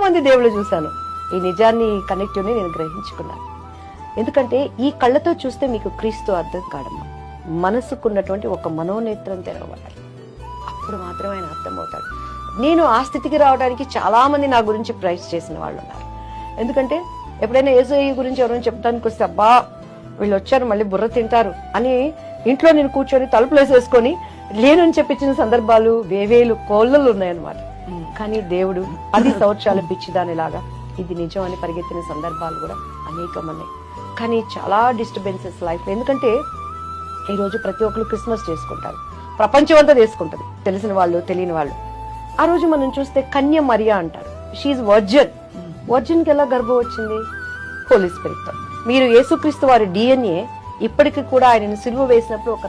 మంది దేవుళ్ళు చూశాను. ఈ నిజాన్ని, ఈ కనెక్టివ్ని నేను గ్రహించుకున్నాను. ఎందుకంటే ఈ కళ్ళతో చూస్తే మీకు క్రీస్తు అర్థం కాడమ్మా. మనసుకున్నటువంటి ఒక మనోనేత్రం తెరవబడాలి, అప్పుడు మాత్రమే ఆయన అర్థమవుతాడు. నేను ఆ స్థితికి రావడానికి చాలా మంది నా గురించి ప్రైజ్ చేసిన వాళ్ళు ఉన్నారు. ఎందుకంటే ఎప్పుడైనా యేసయ్య గురించి ఎవరైనా చెప్తానికి వస్తే, అబ్బా వీళ్ళు వచ్చారు మళ్ళీ బుర్ర తింటారు అని ఇంట్లో నేను కూర్చొని తలుపులు వేసేసుకొని లేనని చెప్పించిన సందర్భాలు వేవేలు కోళ్ళలు ఉన్నాయన్నమాట. కానీ దేవుడు 10 సంవత్సరాల పిచ్చిదానిలాగా ఇది నిజం అని పరిగెత్తిన సందర్భాలు కూడా అనేకం ఉన్నాయి. కానీ చాలా డిస్టర్బెన్సెస్ లైఫ్. ఎందుకంటే ఈరోజు ప్రతి ఒక్కరు క్రిస్మస్ చేసుకుంటారు, ప్రపంచం అంతా చేసుకుంటారు, తెలిసిన వాళ్ళు తెలియని వాళ్ళు. ఆ రోజు మనం చూస్తే కన్య మరియా అంటారు, షీఈ్ వర్జిన్. వర్జిన్కి ఎలా గర్భం వచ్చింది? హోలీ స్పిరిట్ తో. మీరు యేసుక్రీస్తు వారి DNA ఇప్పటికీ కూడా ఆయనను సిలువ వేసినప్పుడు ఒక